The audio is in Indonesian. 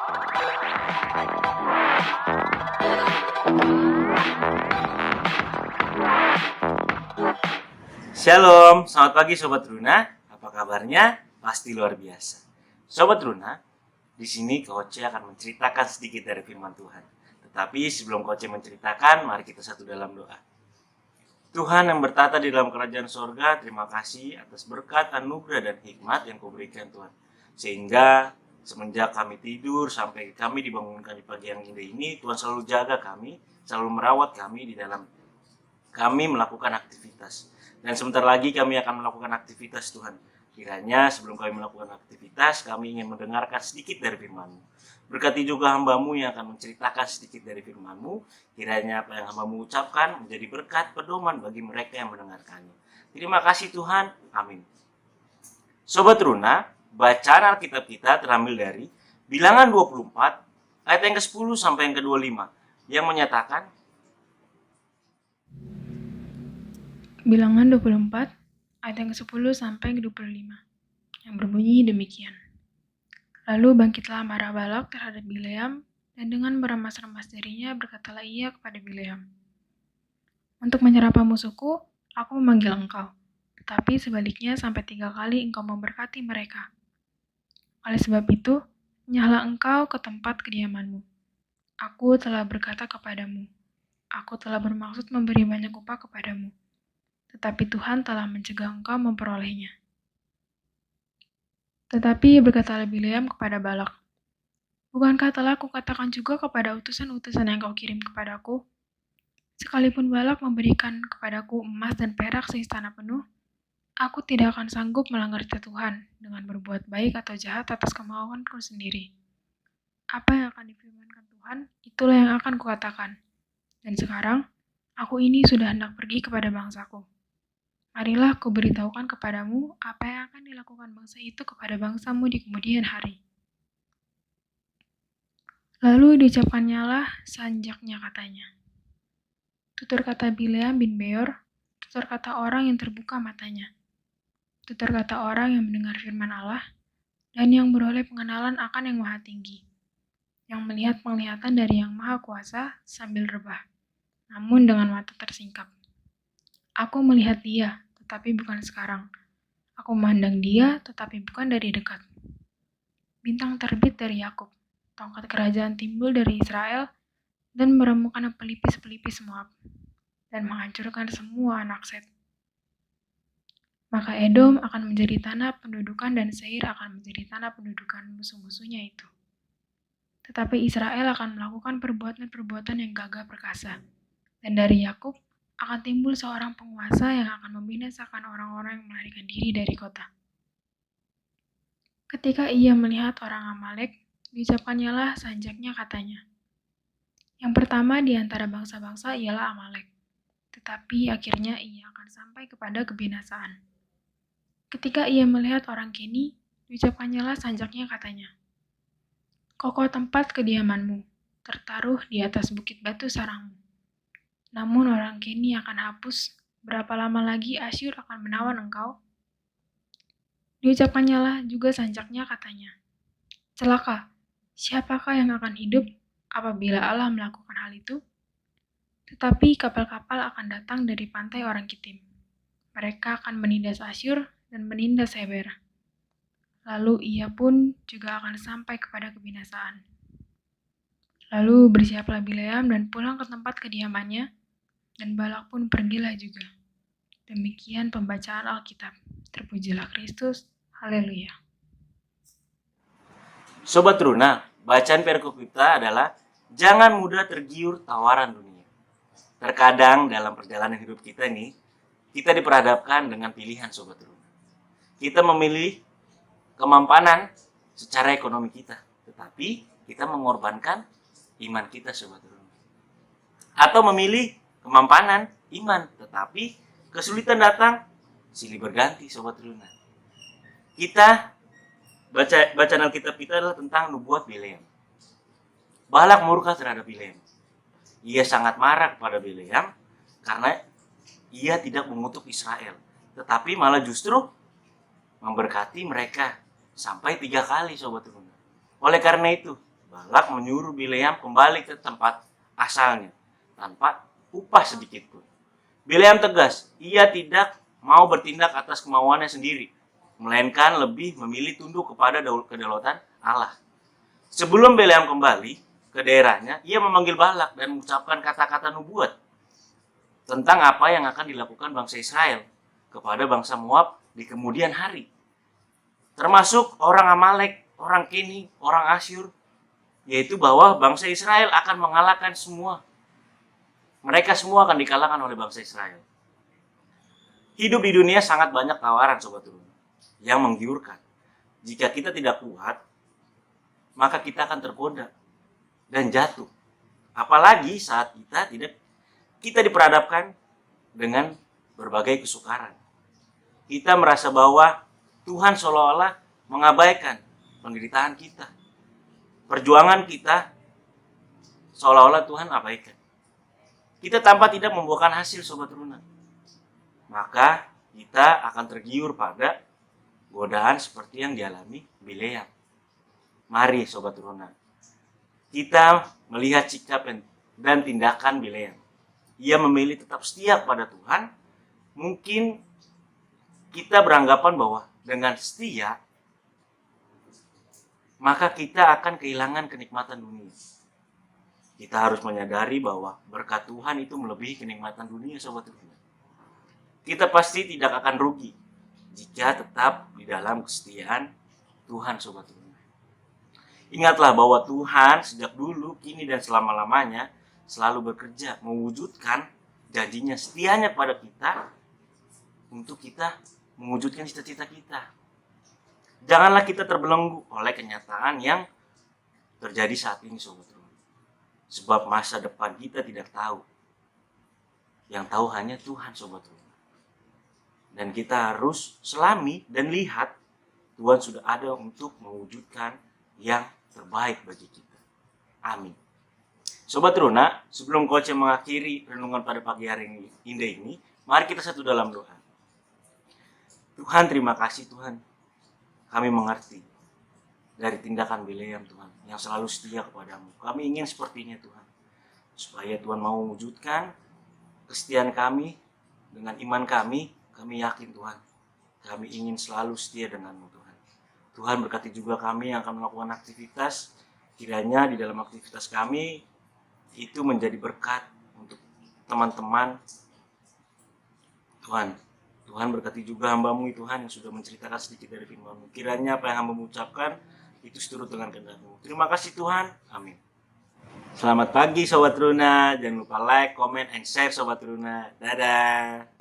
Shalom, selamat pagi Sobat Runa. Apa kabarnya? Pasti luar biasa. Sobat Runa, di sini Koce akan menceritakan sedikit dari firman Tuhan. Tetapi sebelum Koce menceritakan, mari kita satu dalam doa. Tuhan yang bertata di dalam kerajaan sorga, terima kasih atas berkat, anugerah, dan hikmat yang Kau berikan Tuhan. Sehingga semenjak kami tidur sampai kami dibangunkan di pagi yang indah ini, Tuhan selalu jaga kami, selalu merawat kami di dalam kami melakukan aktivitas. Dan sebentar lagi kami akan melakukan aktivitas Tuhan. Kiranya sebelum kami melakukan aktivitas, kami ingin mendengarkan sedikit dari firman-Mu. Berkati juga hamba-Mu yang akan menceritakan sedikit dari firman-Mu. Kiranya apa yang hamba-Mu ucapkan menjadi berkat pedoman bagi mereka yang mendengarkannya. Terima kasih Tuhan. Amin. Sobat Runa, bacaan Alkitab kita terambil dari Bilangan 24 ayat yang ke-10 sampai yang ke-25 yang menyatakan Bilangan 24 ayat yang ke-10 sampai ke-25 yang berbunyi demikian. Lalu bangkitlah marah Balak terhadap Bileam, dan dengan meremas-remas dirinya berkatalah ia kepada Bileam, "Untuk menyerapa musuhku, aku memanggil engkau, tetapi sebaliknya sampai 3 kali engkau memberkati mereka. Oleh sebab itu, nyahlah engkau ke tempat kediamanmu. Aku telah berkata kepadamu, aku telah bermaksud memberi banyak upah kepadamu, tetapi Tuhan telah mencegah engkau memperolehnya." Tetapi berkatalah Bileam kepada Balak, "Bukankah telah kukatakan juga kepada utusan-utusan yang kau kirim kepadaku? Sekalipun Balak memberikan kepadaku emas dan perak seistana penuh, aku tidak akan sanggup melanggar Tuhan dengan berbuat baik atau jahat atas kemauanku sendiri. Apa yang akan difirmankan Tuhan, itulah yang akan kukatakan. Dan sekarang, aku ini sudah hendak pergi kepada bangsaku. Marilah kuberitahukan kepadamu apa yang akan dilakukan bangsa itu kepada bangsamu di kemudian hari." Lalu diucapkannya lah sanjaknya katanya. Tutur kata Bileam bin Beor, tutur kata orang yang terbuka matanya, tutur kata orang yang mendengar firman Allah, dan yang beroleh pengenalan akan yang maha tinggi, yang melihat penglihatan dari yang maha kuasa sambil rebah, namun dengan mata tersingkap. Aku melihat dia, tetapi bukan sekarang. Aku memandang dia, tetapi bukan dari dekat. Bintang terbit dari Yakub, tongkat kerajaan timbul dari Israel, dan meremukkan pelipis-pelipis Moab, dan menghancurkan semua anak Set. Maka Edom akan menjadi tanah pendudukan dan Seir akan menjadi tanah pendudukan musuh-musuhnya itu. Tetapi Israel akan melakukan perbuatan-perbuatan yang gagah perkasa, dan dari Yakub akan timbul seorang penguasa yang akan membinasakan orang-orang yang melarikan diri dari kota. Ketika ia melihat orang Amalek, diucapkannya lah sanjaknya katanya. Yang pertama di antara bangsa-bangsa ialah Amalek, tetapi akhirnya ia akan sampai kepada kebinasaan. Ketika ia melihat orang Keni, diucapkannya lah sanjaknya katanya. Kokoh tempat kediamanmu, tertaruh di atas bukit batu sarangmu. Namun orang Keni akan hapus, berapa lama lagi Asyur akan menawan engkau? Diucapkannya lah juga sanjaknya katanya. Celaka, siapakah yang akan hidup apabila Allah melakukan hal itu? Tetapi kapal-kapal akan datang dari pantai orang Kitim. Mereka akan menindas Asyur dan menindas Heber. Lalu ia pun juga akan sampai kepada kebinasaan. Lalu bersiaplah Bileam dan pulang ke tempat kediamannya, dan Balak pun pergilah juga. Demikian pembacaan Alkitab. Terpujilah Kristus. Haleluya. Sobat Runa, bacaan perikop kita adalah jangan mudah tergiur tawaran dunia. Terkadang dalam perjalanan hidup kita ini, kita diperhadapkan dengan pilihan Sobat Runa. Kita memilih kemampanan secara ekonomi kita, tetapi kita mengorbankan iman kita Sobat Runa. Atau memilih kemampanan iman, tetapi kesulitan datang, silih berganti Sobat Runa. Kita bacaan Alkitab kita adalah tentang nubuat Bileam. Balak murka terhadap Bileam. Ia sangat marah kepada Bileam karena ia tidak mengutuk Israel, tetapi malah justru memberkati mereka sampai 3 kali Sobat Runa. Oleh karena itu, Balak menyuruh Bileam kembali ke tempat asalnya tanpa upah sedikit pun. Bileam tegas, ia tidak mau bertindak atas kemauannya sendiri, melainkan lebih memilih tunduk kepada kedaulatan Allah. Sebelum Bileam kembali ke daerahnya, ia memanggil Balak dan mengucapkan kata-kata nubuat tentang apa yang akan dilakukan bangsa Israel kepada bangsa Moab di kemudian hari. Termasuk orang Amalek, orang Keni, orang Asyur, yaitu bahwa bangsa Israel akan mengalahkan semua. Mereka semua akan dikalahkan oleh bangsa Israel. Hidup di dunia sangat banyak tawaran, Sobat Runa, yang menggiurkan. Jika kita tidak kuat, maka kita akan tergoda dan jatuh. Apalagi saat kita diperhadapkan dengan berbagai kesukaran. Kita merasa bahwa Tuhan seolah-olah mengabaikan penderitaan kita. Perjuangan kita seolah-olah Tuhan abaikan. Kita tanpa tidak membuahkan hasil, Sobat Runa. Maka kita akan tergiur pada godaan seperti yang dialami Bileam. Mari Sobat Runa, kita melihat sikap dan tindakan Bileam. Ia memilih tetap setia kepada Tuhan. Mungkin kita beranggapan bahwa dengan setia, maka kita akan kehilangan kenikmatan dunia. Kita harus menyadari bahwa berkat Tuhan itu melebihi kenikmatan dunia, Sobat Runa. Kita pasti tidak akan rugi jika tetap di dalam kesetiaan Tuhan, Sobat Runa. Ingatlah bahwa Tuhan sejak dulu, kini, dan selama-lamanya selalu bekerja mewujudkan janjinya, setianya pada kita untuk kita mewujudkan cita-cita kita. Janganlah kita terbelenggu oleh kenyataan yang terjadi saat ini, Sobat Runa. Sebab masa depan kita tidak tahu. Yang tahu hanya Tuhan, Sobat Runa. Dan kita harus selami dan lihat Tuhan sudah ada untuk mewujudkan yang terbaik bagi kita. Amin. Sobat Runa, sebelum Coach mengakhiri renungan pada pagi hari ini, indah ini, mari kita satu dalam doa. Tuhan, terima kasih Tuhan. Kami mengerti dari tindakan Bileam Tuhan yang selalu setia kepadamu. Kami ingin sepertinya Tuhan. Supaya Tuhan mau mewujudkan kesetiaan kami dengan iman kami yakin Tuhan. Kami ingin selalu setia denganmu Tuhan. Tuhan berkati juga kami yang akan melakukan aktivitas. Kiranya di dalam aktivitas kami itu menjadi berkat untuk teman-teman. Tuhan berkati juga hamba-Mu Tuhan yang sudah menceritakan sedikit dari firman-Mu. Kiranya apa yang hamba mengucapkan itu seturut dengan kehendak-Mu. Terima kasih Tuhan. Amin. Selamat pagi Sobat Runa. Jangan lupa like, comment, and share Sobat Runa. Dadah.